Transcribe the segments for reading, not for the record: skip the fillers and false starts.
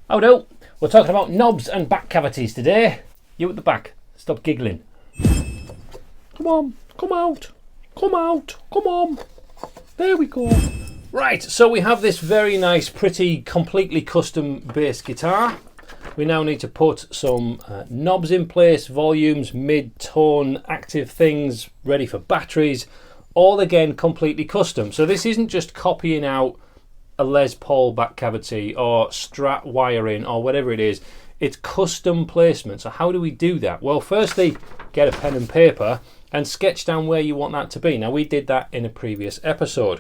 Howdo! We're talking about knobs and back cavities today. You at the back, stop giggling. Come on, come out, come out, come on. There we go. Right, so we have this very nice, pretty, completely custom bass guitar. We now need to put some knobs in place, volumes, mid-tone, active things, ready for batteries, all again completely custom. So this isn't just copying out a Les Paul back cavity or Strat wiring or whatever it is. It's custom placement. So how do we do that? Well, firstly, get a pen and paper and sketch down where you want that to be. Now, we did that in a previous episode.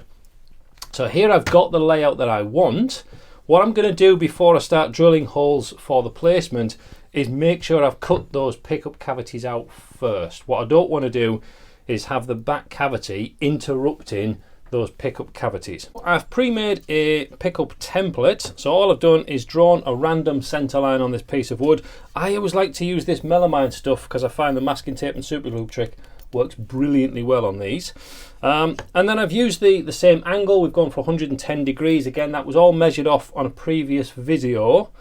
So here I've got the layout that I want. What I'm going to do before I start drilling holes for the placement is make sure I've cut those pickup cavities out first. What I don't want to do is have the back cavity interrupting those pickup cavities. I've pre-made a pickup template, so all I've done is drawn a random center line on this piece of wood. I always like to use this melamine stuff because I find the masking tape and super glue trick works brilliantly well on these. And then I've used the same angle. We've gone for 110 degrees. Again, that was all measured off on a previous video.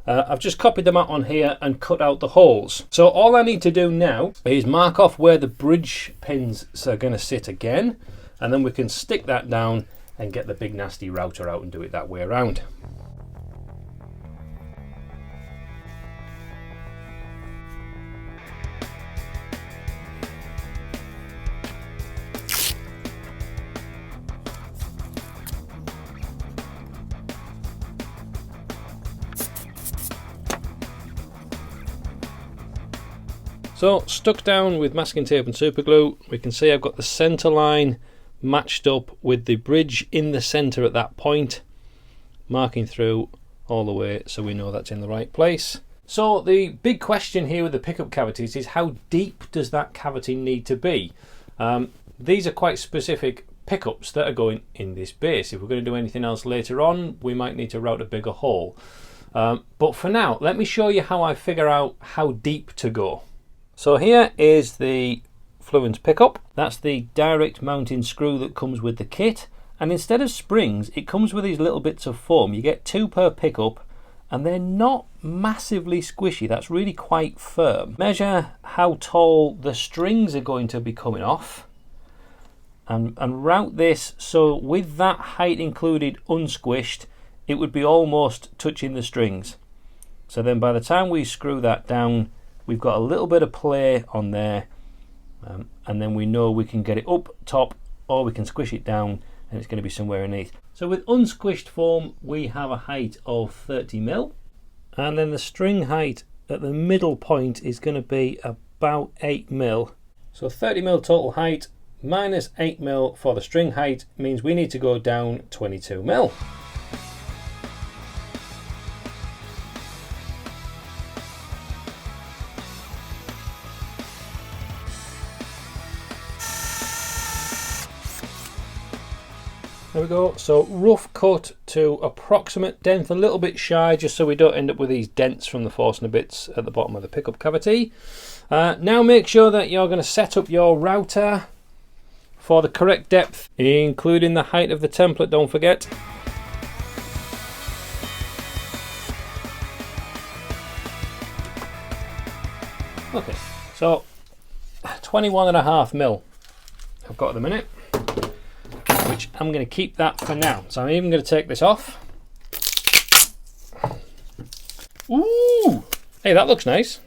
I've just copied them out on here and cut out the holes. So all I need to do now is mark off where the bridge pins are going to sit again, and then we can stick that down and get the big nasty router out and do it that way around. So stuck down with masking tape and super glue, we can see I've got the center line matched up with the bridge in the center at that point, marking through all the way so we know that's in the right place. So the big question here with the pickup cavities is how deep does that cavity need to be? These are quite specific pickups that are going in this bass. If we're going to do anything else later on, we might need to route a bigger hole. But for now, let me show you how I figure out how deep to go. So here is the Fluence pickup. That's the direct mounting screw that comes with the kit, and instead of springs it comes with these little bits of foam. You get 2 per pickup and they're not massively squishy. That's really quite firm. Measure how tall the strings are going to be coming off and route this so with that height included unsquished it would be almost touching the strings. So then by the time we screw that down we've got a little bit of play on there, and then we know we can get it up top or we can squish it down and it's going to be somewhere underneath. So with unsquished foam we have a height of 30 mil, and then the string height at the middle point is going to be about 8 mil. So 30 mil total height minus 8 mil for the string height means we need to go down 22 mil. There we go, so rough cut to approximate depth, a little bit shy just so we don't end up with these dents from the Forstner bits at the bottom of the pickup cavity. Now make sure that you're going to set up your router for the correct depth, including the height of the template, don't forget. Okay, so 21.5 mil I've got at the minute, which I'm going to keep that for now. So I'm even going to take this off. Ooh! Hey, that looks nice.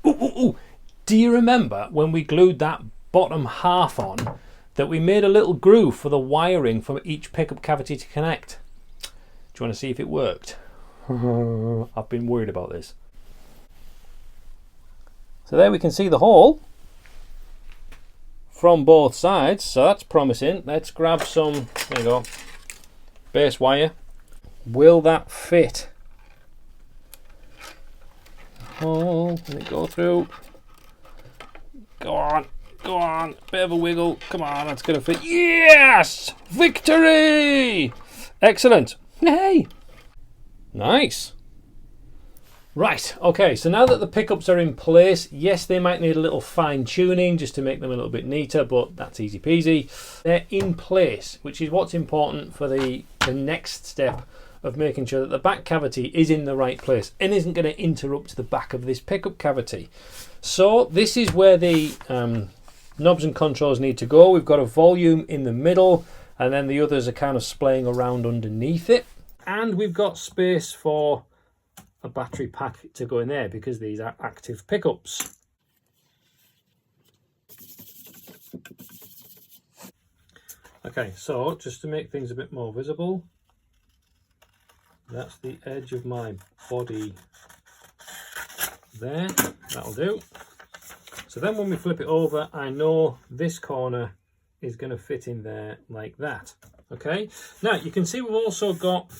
Ooh, ooh, ooh. Do you remember when we glued that bottom half on that we made a little groove for the wiring for each pickup cavity to connect? Do you want to see if it worked? I've been worried about this. So there we can see the hole from both sides, so that's promising. Let's grab some, there you go, bass wire. Will that fit? Oh, let it go through. Go on, go on, bit of a wiggle. Come on, that's gonna fit. Yes! Victory! Excellent. Hey! Nice. Right, okay, so now that the pickups are in place, yes, they might need a little fine tuning just to make them a little bit neater, but that's easy peasy. They're in place, which is what's important for the next step of making sure that the back cavity is in the right place and isn't going to interrupt the back of this pickup cavity. So this is where the knobs and controls need to go. We've got a volume in the middle, and then the others are kind of splaying around underneath it. And we've got space for a battery pack to go in there because these are active pickups. Okay, so just to make things a bit more visible, that's the edge of my body there. That'll do. So then when we flip it over, I know this corner is going to fit in there like that. Okay, now you can see we've also got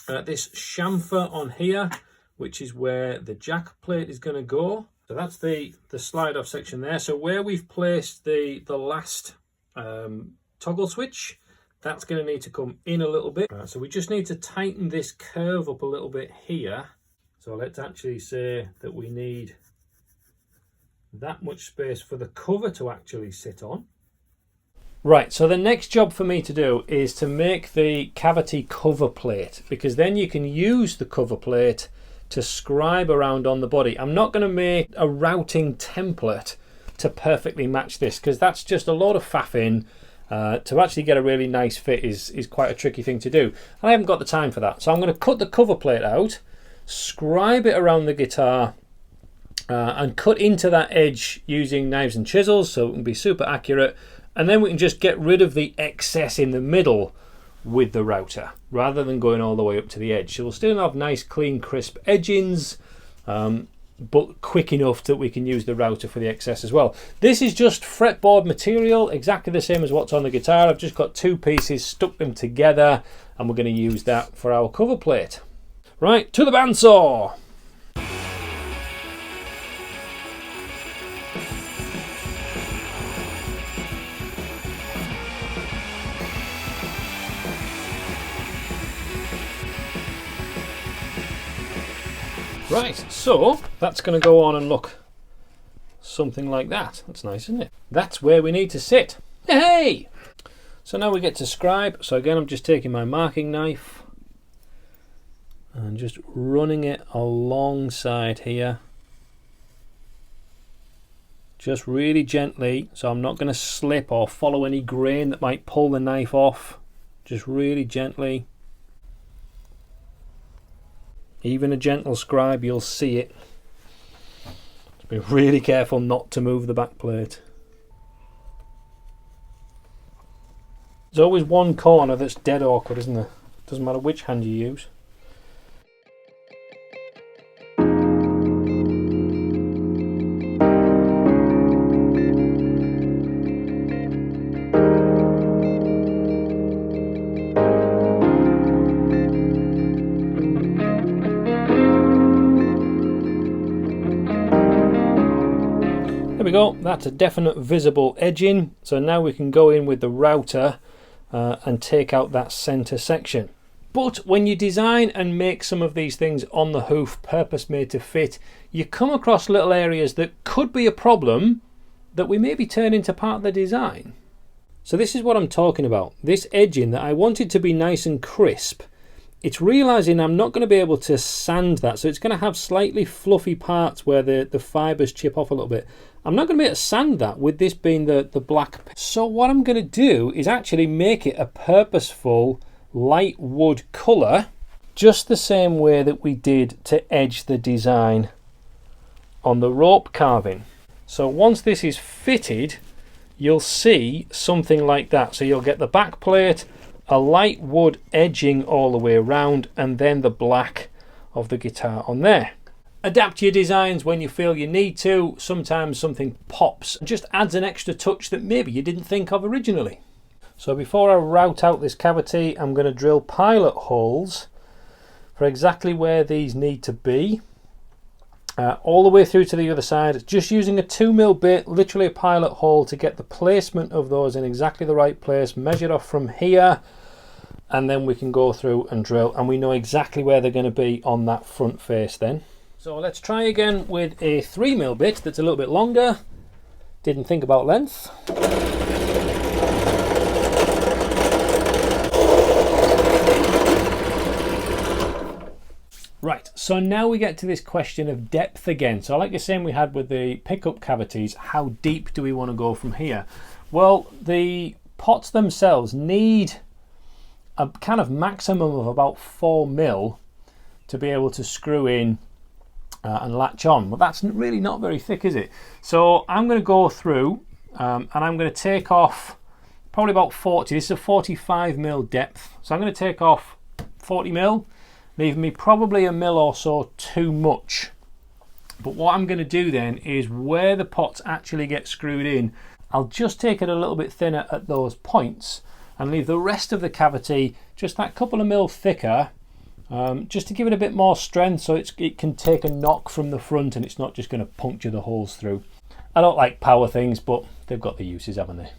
this chamfer on here, which is where the jack plate is going to go. So that's the slide off section there. So where we've placed the last toggle switch, that's going to need to come in a little bit. So we just need to tighten this curve up a little bit here. So let's actually say that we need that much space for the cover to actually sit on. Right, so the next job for me to do is to make the cavity cover plate, because then you can use the cover plate to scribe around on the body. I'm not going to make a routing template to perfectly match this, because that's just a lot of faffing. To actually get a really nice fit is quite a tricky thing to do. I haven't got the time for that. So I'm going to cut the cover plate out, scribe it around the guitar, and cut into that edge using knives and chisels so it can be super accurate. And then we can just get rid of the excess in the middle with the router rather than going all the way up to the edge. So we'll still have nice, clean, crisp edgings, but quick enough that we can use the router for the excess as well. This is just fretboard material, exactly the same as what's on the guitar. I've just got two pieces, stuck them together, and we're going to use that for our cover plate. Right, to the bandsaw. Right, so that's going to go on and look something like that. That's nice, isn't it? That's where we need to sit. Hey! So now we get to scribe. So again, I'm just taking my marking knife and just running it alongside here. Just really gently, so I'm not going to slip or follow any grain that might pull the knife off. Just really gently. Even a gentle scribe, you'll see it. Just be really careful not to move the back plate. There's always one corner that's dead awkward, isn't there? Doesn't matter which hand you use. There we go, that's a definite visible edging. So now we can go in with the router and take out that center section. But when you design and make some of these things on the hoof, purpose made to fit, you come across little areas that could be a problem that we maybe turn into part of the design. So this is what I'm talking about. This edging that I wanted to be nice and crisp, it's realizing I'm not going to be able to sand that, so it's going to have slightly fluffy parts where the fibers chip off a little bit. I'm not going to be able to sand that with this being the black. So what I'm going to do is actually make it a purposeful light wood colour, just the same way that we did to edge the design on the rope carving. So once this is fitted, you'll see something like that. So you'll get the back plate, a light wood edging all the way around, and then the black of the guitar on there. Adapt your designs when you feel you need to. Sometimes something pops and just adds an extra touch that maybe you didn't think of originally. So before I route out this cavity, I'm going to drill pilot holes for exactly where these need to be. All the way through to the other side, just using a 2mm bit, literally a pilot hole, to get the placement of those in exactly the right place, measured off from here, and then we can go through and drill, and we know exactly where they're going to be on that front face then. So let's try again with a 3mm bit that's a little bit longer. Didn't think about length. Right, so now we get to this question of depth again. So like the same we had with the pickup cavities, how deep do we want to go from here? Well, the pots themselves need a kind of maximum of about 4 mil to be able to screw in and latch on. Well, that's really not very thick, is it? So I'm going to go through and I'm going to take off probably about 40. This is a 45 mil depth. So I'm going to take off 40 mil, leaving me probably a mil or so too much. But what I'm going to do then is where the pots actually get screwed in, I'll just take it a little bit thinner at those points and leave the rest of the cavity just that couple of mil thicker, just to give it a bit more strength so it can take a knock from the front and it's not just going to puncture the holes through. I don't like power things, but they've got the uses, haven't they?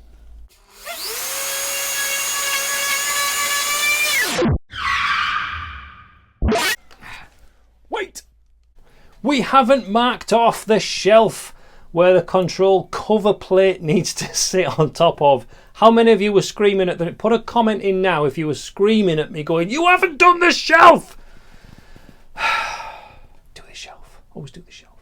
Wait! We haven't marked off the shelf where the control cover plate needs to sit on top of. How many of you were screaming at them? Put a comment in now if you were screaming at me going, you haven't done the shelf! Do the shelf. Always do the shelf.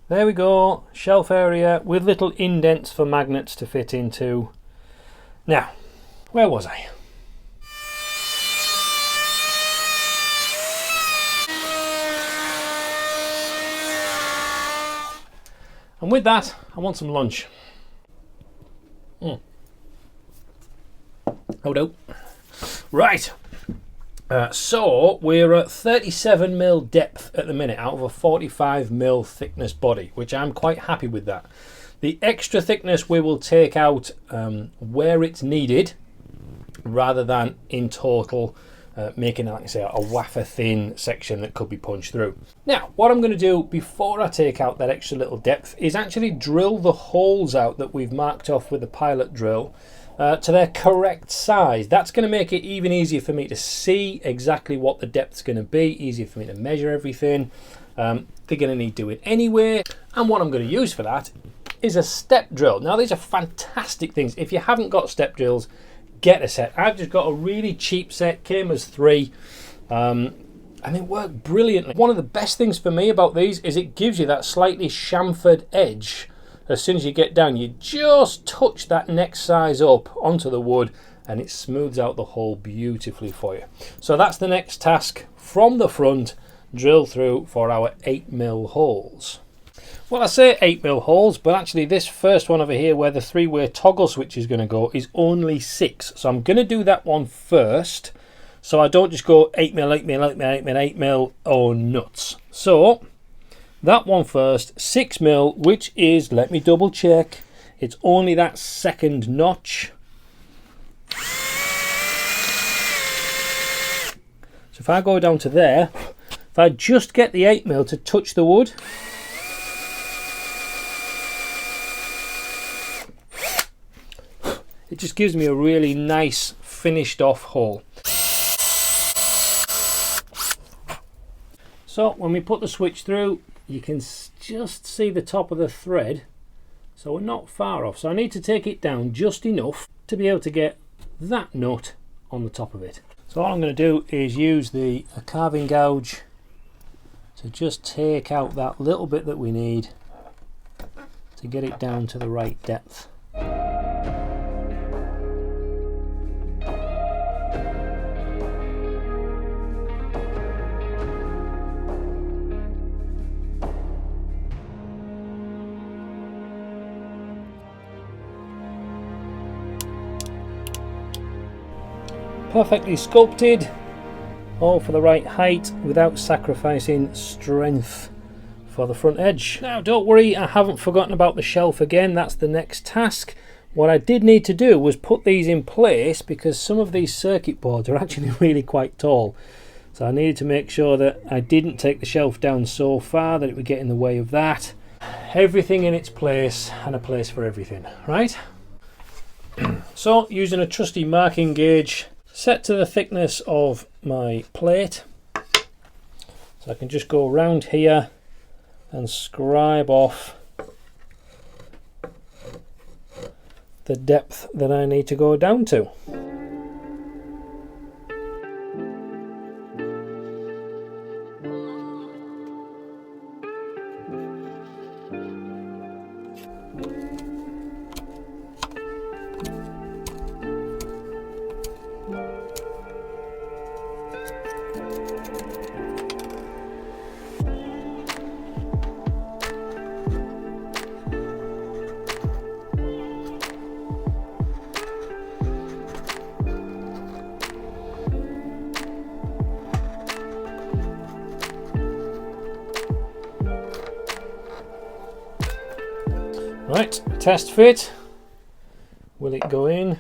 There we go, shelf area with little indents for magnets to fit into. Now, where was I? And with that, I want some lunch. Oh no. Right. So we're at 37 mil depth at the minute out of a 45 mil thickness body, which I'm quite happy with that. The extra thickness we will take out where it's needed, rather than in total making, like I say, a wafer thin section that could be punched through. Now, what I'm going to do before I take out that extra little depth is actually drill the holes out that we've marked off with the pilot drill to their correct size. That's going to make it even easier for me to see exactly what the depth's going to be, easier for me to measure everything. They're going to need doing anyway. And what I'm going to use for that is a step drill. Now, these are fantastic things. If you haven't got step drills, get a set. I've just got a really cheap set, came as 3, and it worked brilliantly. One of the best things for me about these is it gives you that slightly chamfered edge. As soon as you get down, you just touch that next size up onto the wood and it smooths out the hole beautifully for you. So that's the next task. From the front, drill through for our 8 mil holes. Well, I say 8 mil holes, but actually this first one over here where the 3-way toggle switch is going to go is only 6. So I'm going to do that one first, so I don't just go 8 mil, 8 mil, 8 mil, 8 mil, 8 mil, oh nuts. So that one first, 6 mil, which is, let me double check, it's only that second notch. So if I go down to there, if I just get the 8 mil to touch the wood, it just gives me a really nice finished off hole. So when we put the switch through, you can just see the top of the thread, so we're not far off. So I need to take it down just enough to be able to get that nut on the top of it. So all I'm going to do is use a carving gouge to just take out that little bit that we need to get it down to the right depth. Perfectly sculpted, all for the right height without sacrificing strength for the front edge. Now don't worry, I haven't forgotten about the shelf again. That's the next task. What I did need to do was put these in place because some of these circuit boards are actually really quite tall. So I needed to make sure that I didn't take the shelf down so far that it would get in the way of that. Everything in its place and a place for everything, right? So using a trusty marking gauge, set to the thickness of my plate, So I can just go around here and scribe off the depth that I need to go down to. Right, test fit. Will it go in?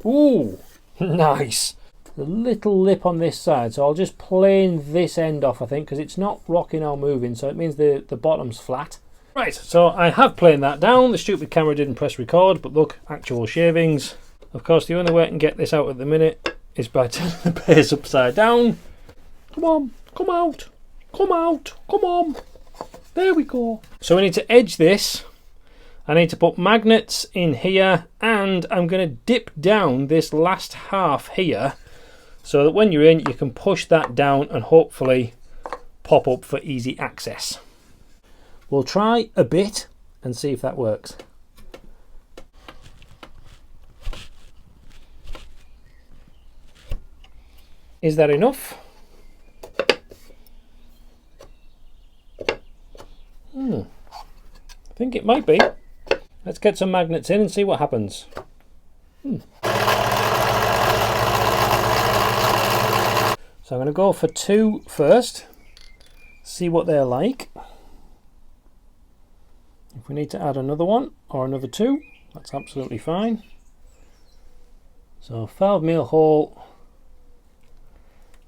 Ooh, nice. A little lip on this side, so I'll just plane this end off, I think, because it's not rocking or moving, so it means the bottom's flat. Right, so I have planed that down. The stupid camera didn't press record, but look, actual shavings. Of course, the only way I can get this out at the minute is by turning the base upside down. Come on, come out, come out, come on. There we go. So we need to edge this. I need to put magnets in here, and I'm going to dip down this last half here so that when you're in, you can push that down and hopefully pop up for easy access. We'll try a bit and see if that works. Is that enough? I think it might be. Let's get some magnets in and see what happens. So I'm going to go for 2 first, see what they're like. If we need to add another one or another 2, that's absolutely fine. So 5mm hole,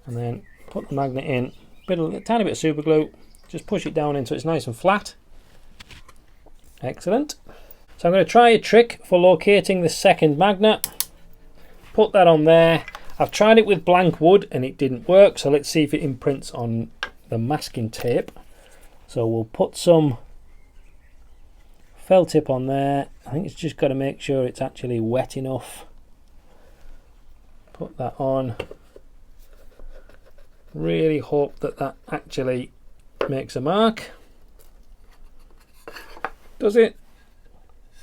and then put the magnet in, a tiny bit of super glue, just push it down in so it's nice and flat. Excellent. So I'm going to try a trick for locating the second magnet. Put that on there. I've tried it with blank wood and it didn't work, so let's see if it imprints on the masking tape. So we'll put some felt tip on there. I think it's just got to make sure it's actually wet enough. Put that on. Really hope that that actually makes a mark. Does it?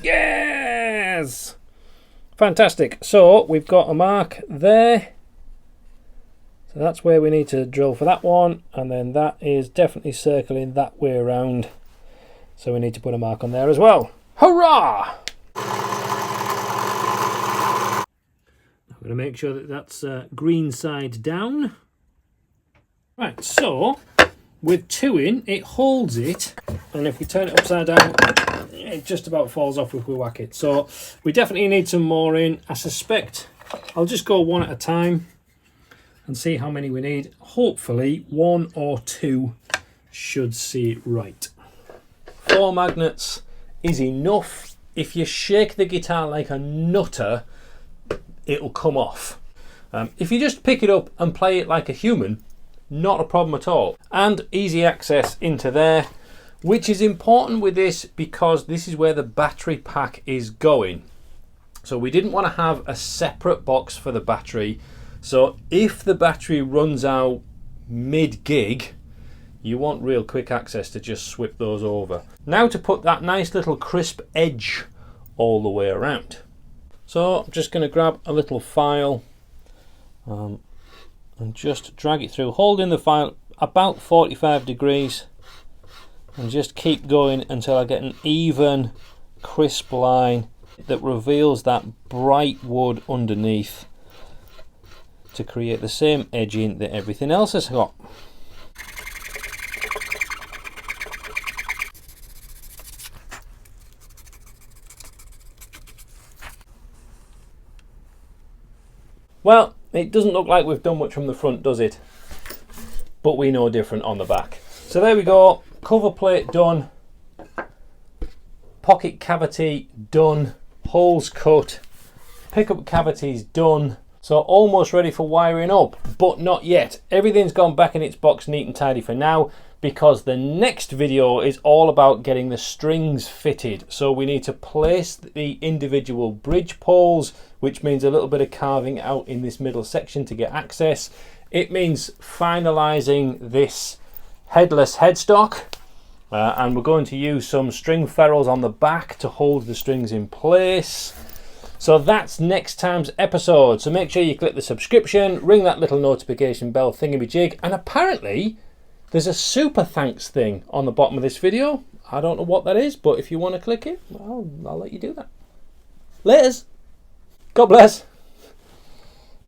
Yes! Fantastic. So we've got a mark there. So that's where we need to drill for that one, and then that is definitely circling that way around. So we need to put a mark on there as well. Hurrah! I'm going to make sure that that's green side down. Right, so with 2 in, it holds it, and if we turn it upside down, it just about falls off if we whack it. So we definitely need some more in. I suspect I'll just go 1 at a time and see how many we need. Hopefully 1 or 2 should see it right. 4 magnets is enough. If you shake the guitar like a nutter, it'll come off. If you just pick it up and play it like a human, not a problem at all. And easy access into there, which is important with this because this is where the battery pack is going. So we didn't want to have a separate box for the battery. So if the battery runs out mid-gig, you want real quick access to just swip those over. Now to put that nice little crisp edge all the way around. So I'm just going to grab a little file and just drag it through, holding the file about 45 degrees and just keep going until I get an even crisp line that reveals that bright wood underneath to create the same edging that everything else has got. Well, it doesn't look like we've done much from the front, does it? But we know different on the back. So there we go, cover plate done, pocket cavity done, holes cut, pickup cavities done. So almost ready for wiring up, but not yet. Everything's gone back in its box neat and tidy for now, because the next video is all about getting the strings fitted. So we need to place the individual bridge poles, which means a little bit of carving out in this middle section to get access. It means finalizing this headless headstock, and we're going to use some string ferrules on the back to hold the strings in place. So that's next time's episode. So make sure you click the subscription, ring that little notification bell thingamajig, and apparently there's a super thanks thing on the bottom of this video. I don't know what that is, but if you want to click it, I'll let you do that. Laters. God bless.